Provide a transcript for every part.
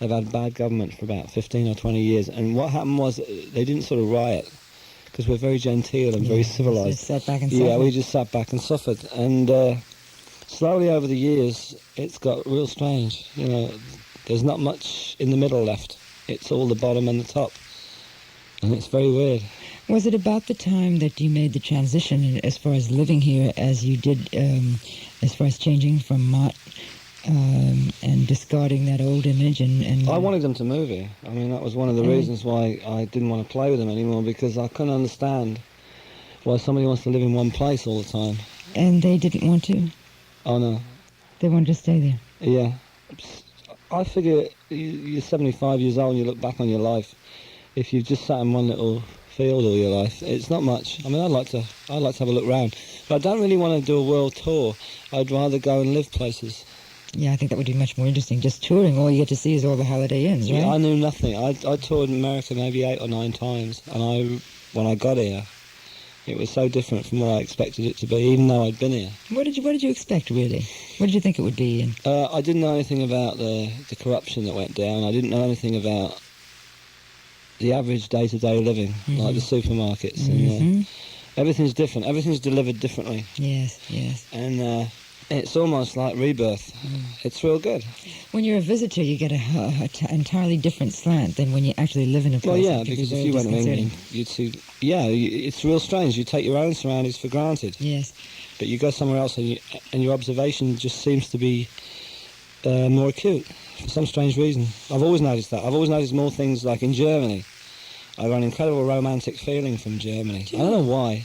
They've had bad government for about 15 or 20 years. And what happened was they didn't sort of riot, because we're very genteel and very civilised. Just sat back and suffered. Yeah, we just sat back and suffered. And slowly over the years, it's got real strange. You know, there's not much in the middle left. It's all the bottom and the top. And it's very weird. Was it about the time that you made the transition as far as living here as you did, as far as changing from Mott and discarding that old image? And I wanted them to move here. I mean, that was one of the reasons why I didn't want to play with them anymore, because I couldn't understand why somebody wants to live in one place all the time. And they didn't want to? Oh, no. They wanted to stay there? Yeah. I figure you're 75 years old and you look back on your life. If you've just sat in one little field all your life, it's not much. I mean, I'd like to have a look round, but I don't really want to do a world tour. I'd rather go and live places. Yeah, I think that would be much more interesting. Just touring, all you get to see is all the Holiday Inns, right? Yeah, I knew nothing. I toured America maybe 8 or 9 times, and when I got here, it was so different from what I expected it to be, even though I'd been here. What did you expect, really? What did you think it would be? I didn't know anything about the corruption that went down. I didn't know anything about the average day-to-day living, like the supermarkets. And everything's different. Everything's delivered differently. Yes, yes. And it's almost like rebirth. It's real good. When you're a visitor, you get an entirely different slant than when you actually live in a place. Well, yeah, because if you went to England, you'd see... Yeah, it's real strange. You take your own surroundings for granted. Yes. But you go somewhere else and your observation just seems to be more acute for some strange reason. I've always noticed that. I've always noticed more things, like in Germany. I got an incredible romantic feeling from Germany. I don't know why.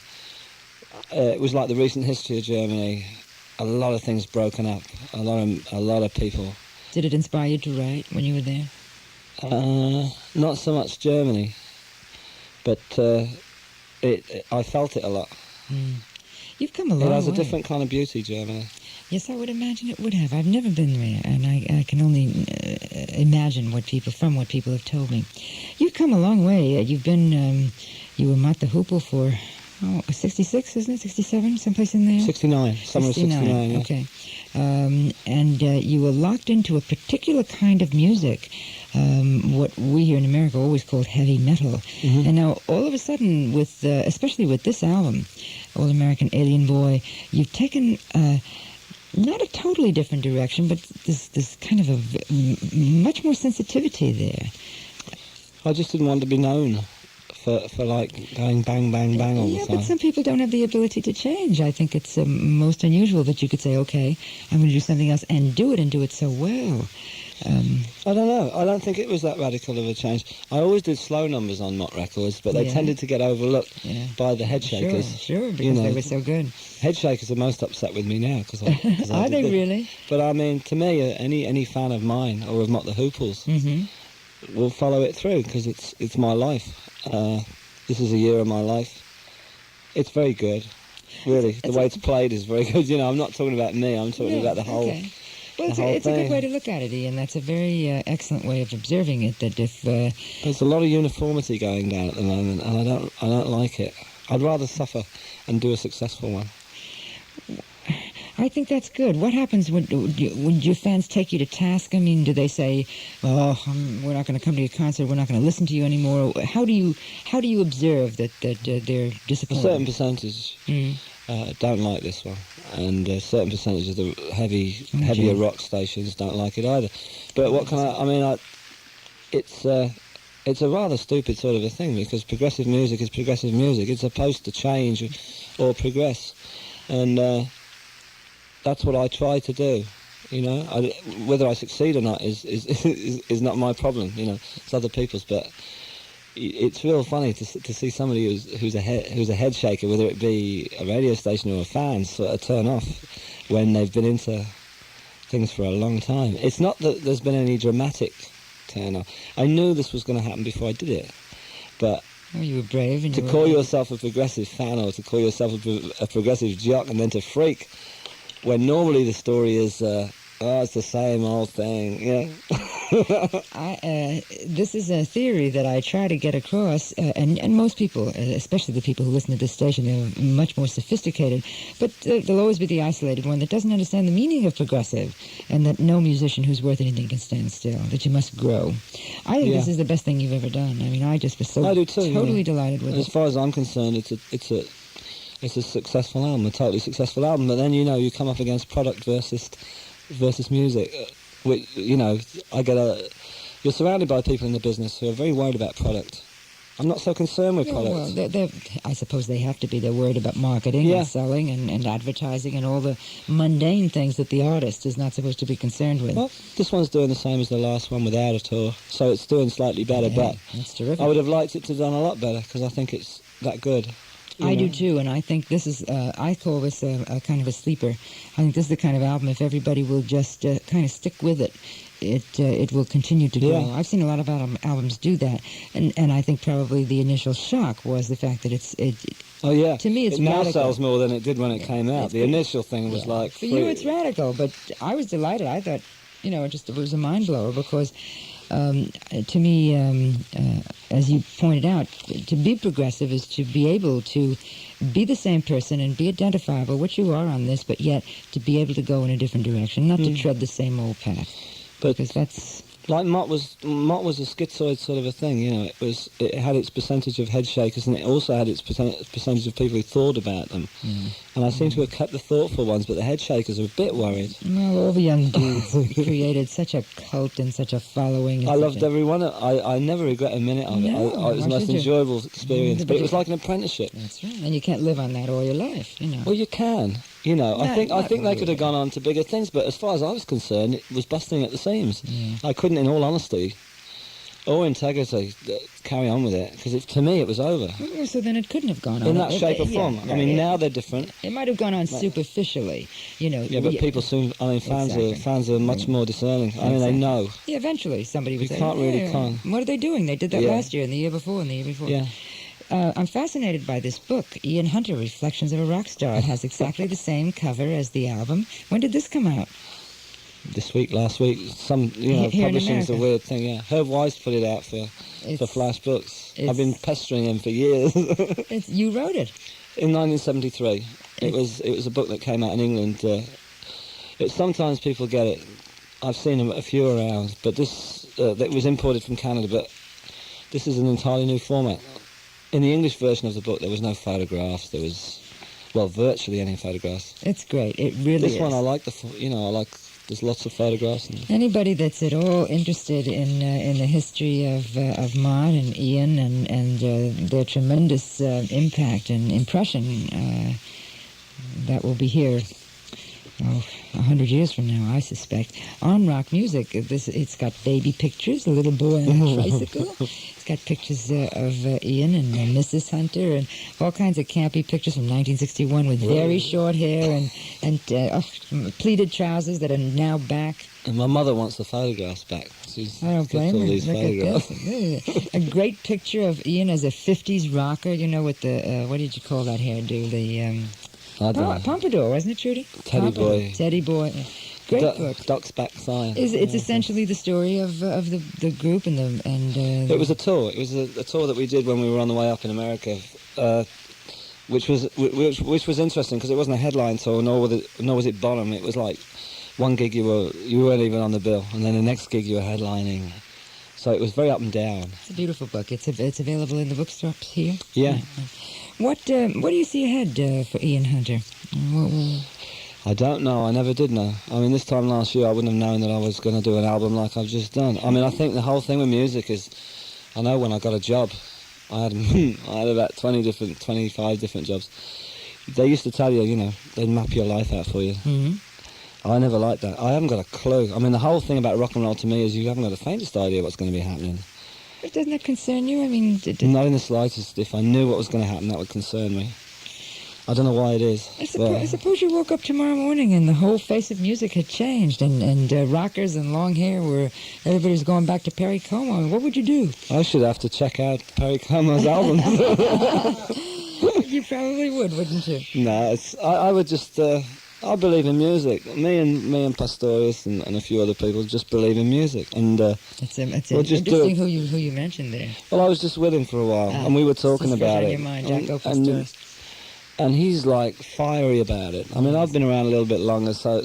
It was like the recent history of Germany. A lot of things broken up. A lot of people. Did it inspire you to write when you were there? Not so much Germany, but I felt it a lot. You've come a long way. It has a different kind of beauty, Germany. Yes, I would imagine it would have. I've never been there, and I can only imagine what people have told me. You've come a long way. You've been, you were Mott the Hoople for, 66, isn't it? 67, someplace in there? 69, summer of 69, yeah. Okay. And you were locked into a particular kind of music, what we here in America always called heavy metal. And now, all of a sudden, with especially with this album, All American Alien Boy, you've taken... not a totally different direction, but this kind of a much more sensitivity there. I just didn't want to be known for like going bang, bang, bang all the time. Yeah, but some people don't have the ability to change. I think it's most unusual that you could say, okay, I'm going to do something else and do it so well. I don't know. I don't think it was that radical of a change. I always did slow numbers on Mott records, but they tended to get overlooked by the head shakers. Sure, because they were so good. Head shakers are most upset with me now. Cause I are they really? But I mean, to me, any fan of mine or of Mott the Hooples will follow it through, because it's my life. This is a year of my life. It's very good, really. The way it's played is very good. You know, I'm not talking about me. I'm talking about the whole. Okay. Well, it's a good way to look at it, Ian. That's a very excellent way of observing it. That if there's a lot of uniformity going down at the moment, and I don't like it. I'd rather suffer and do a successful one. I think that's good. What happens when your fans take you to task? I mean, do they say, "Oh, we're not going to come to your concert. We're not going to listen to you anymore"? How do you observe that they're disappointed? A certain percentage don't like this one, and a certain percentage of the heavier rock stations don't like it either. But what can I mean, it's a rather stupid sort of a thing, because progressive music is progressive music. It's supposed to change or progress, and that's what I try to do. You know, whether I succeed or not is not my problem. You know, it's other people's. But it's real funny to see somebody who's a head shaker, whether it be a radio station or a fan, sort of turn off when they've been into things for a long time. It's not that there's been any dramatic turn off. I knew this was going to happen before I did it, but you were brave. And to call yourself a progressive fan, or to call yourself a progressive jock, and then to freak, when normally the story is oh, it's the same old thing, yeah. This is a theory that I try to get across, and most people, especially the people who listen to this station, are much more sophisticated, but there'll always be the isolated one that doesn't understand the meaning of progressive, and that no musician who's worth anything can stand still, that you must grow. I think this is the best thing you've ever done. I mean, I just was so I do too, totally delighted with it. As far as I'm concerned, it's a successful album, a totally successful album, but then, you come up against product versus music. You're surrounded by people in the business who are very worried about product. I'm not so concerned with product. Well, I suppose they have to be. They're worried about marketing and selling and advertising and all the mundane things that the artist is not supposed to be concerned with. Well, this one's doing the same as the last one without a tour, so it's doing slightly better, but that's terrific. I would have liked it to have done a lot better, because I think it's that good. I do too, and I think this is, I call this a kind of a sleeper. I think this is the kind of album, if everybody will just kind of stick with it, it will continue to grow. I've seen a lot of albums do that, and I think probably the initial shock was the fact that oh yeah, to me it's it now radical. sells more than it did when it came out. The initial thing was like... For you it's radical, but I was delighted. I thought, it was a mind blower, because to me, as you pointed out, to be progressive is to be able to be the same person and be identifiable, which you are on this, but yet to be able to go in a different direction, not to tread the same old path. Because that's... Like Mott was a schizoid sort of a thing, It had its percentage of head shakers, and it also had its percentage of people who thought about them. And I seem to have kept the thoughtful ones, but the head shakers are a bit worried. Well, all the young dudes created such a cult and such a following. I loved every one. I never regret a minute of it. It was the most enjoyable experience, but it was like an apprenticeship. That's right, and you can't live on that all your life, Well, you can. I think they could have gone on to bigger things, but as far as I was concerned, it was busting at the seams. I couldn't, in all honesty, or integrity, carry on with it, because to me it was over. So then it couldn't have gone on. In that shape or form. Now they're different. It might have gone on superficially, Yeah, but people soon, fans are much more discerning. They know. Yeah, eventually somebody would say, can't really con. What are they doing? They did that last year and the year before and the year before. Yeah. I'm fascinated by this book, Ian Hunter, Reflections of a Rock Star. It has exactly the same cover as the album. When did this come out? This week, last week. Publishing's a weird thing, yeah. Herb Weiss put it out for Flash Books. I've been pestering him for years. You wrote it? In 1973. It was a book that came out in England. Sometimes people get it. I've seen a few around, but this that was imported from Canada, but this is an entirely new format. In the English version of the book, there was no photographs. There was, virtually any photographs. It's great. It really is. This one, I like there's lots of photographs. Anybody that's at all interested in the history of Mott and Ian and their tremendous impact and impression, that will be here 100 years from now, I suspect, on rock music. It's got baby pictures, a little boy on a tricycle. It's got pictures of Ian and Mrs. Hunter and all kinds of campy pictures from 1961 with very short hair and pleated trousers that are now back. And my mother wants the photographs back. I don't blame her. A great picture of Ian as a 50s rocker, with the, what did you call that hairdo? The... I don't know. Pompadour, wasn't it, Trudy? Teddy Boy. Teddy Boy. Great book. Doc's backside. It's essentially the story of the group and It was a tour. It was a tour that we did when we were on the way up in America, which was interesting because it wasn't a headline tour, nor was it bottom. It was like one gig you weren't even on the bill, and then the next gig you were headlining. So it was very up and down. It's a beautiful book. It's available in the bookstores here. Yeah. What do you see ahead for Ian Hunter? I don't know. I never did know. This time last year I wouldn't have known that I was going to do an album like I've just done. I think the whole thing with music is, I know when I got a job, I had about 25 different jobs. They used to tell you, they'd map your life out for you. Mm-hmm. I never liked that. I haven't got a clue. The whole thing about rock and roll to me is you haven't got the faintest idea what's going to be happening. But doesn't that concern you? Not in the slightest. If I knew what was going to happen, that would concern me. I don't know why it is. I suppose you woke up tomorrow morning and the whole face of music had changed, and rockers and long hair everybody's going back to Perry Como. What would you do? I should have to check out Perry Como's albums. You probably would, wouldn't you? No, I would just I believe in music. Me and Pastorius and a few other people just believe in music. And It's we'll just interesting who you mentioned there. Well, I was just with him for a while, and we were talking about it. On your mind, Jaco Pastorius. And he's like fiery about it. I mean, I've been around a little bit longer, so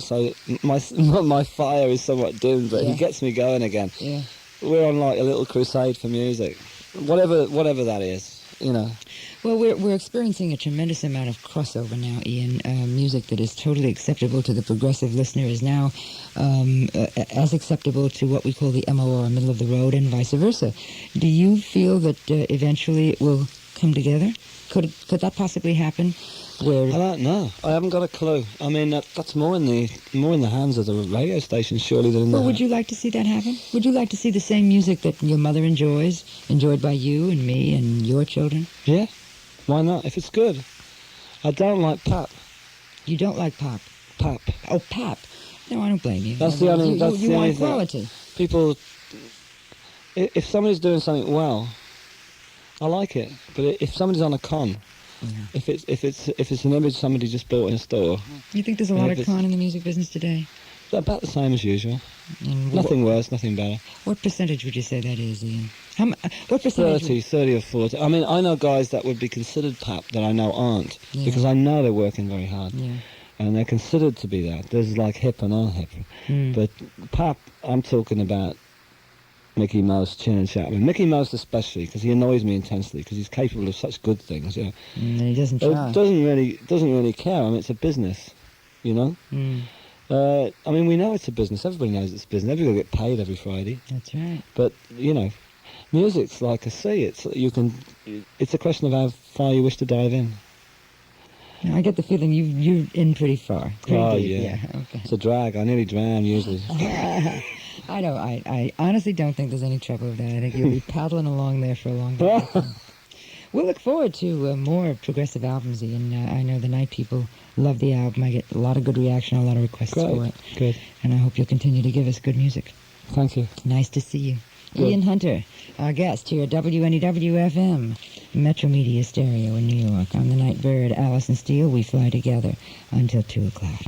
my fire is somewhat dimmed, but he gets me going again. Yeah. We're on like a little crusade for music, whatever that is, you know. Well, we're experiencing a tremendous amount of crossover now, Ian. Music that is totally acceptable to the progressive listener is now as acceptable to what we call the MOR, middle of the road, and vice versa. Do you feel that eventually it will come together? Could that possibly happen? Where I don't know. I haven't got a clue. I mean, that's more in the hands of the radio stations, surely, than in the... Well, would you like to see that happen? Would you like to see the same music that your mother enjoyed by you and me and your children? Yeah. Why not? If it's good. I don't like pop. You don't like pop? Pop. Oh, pop. No, I don't blame you. That's the only... You want quality. People... If somebody's doing something well, I like it. But if somebody's on a con... Yeah. If it's an image somebody just bought in a store. You think there's a lot of con in the music business today? About the same as usual. And nothing worse, nothing better. What percentage would you say that is, Ian? What percentage? 30 or 40. I mean, I know guys that would be considered pop that I know aren't, because I know they're working very hard. Yeah. And they're considered to be that. There's like hip and unhip. But pop, I'm talking about Mickey Mouse, Chin and Chapman. Mickey Mouse especially, because he annoys me intensely, because he's capable of such good things. You know? And he doesn't try. Doesn't really care. I mean, it's a business, you know. I mean, we know it's a business. Everybody knows it's a business. Everybody get paid every Friday. That's right. But you know, music's like a sea. It's a question of how far you wish to dive in. Now, I get the feeling you're in pretty far. Pretty deep. Yeah. Okay. It's a drag. I nearly drown usually. I honestly don't think there's any trouble with that. I think you'll be paddling along there for a long time. We'll look forward to more progressive albums, Ian. I know the Night people love the album. I get a lot of good reaction, a lot of requests for it. Good. And I hope you'll continue to give us good music. Thank you. Nice to see you. Good. Ian Hunter, our guest here at WNEW FM, Metro Media Stereo in New York. I'm the Night Bird, Allison Steele. We fly together until 2 o'clock.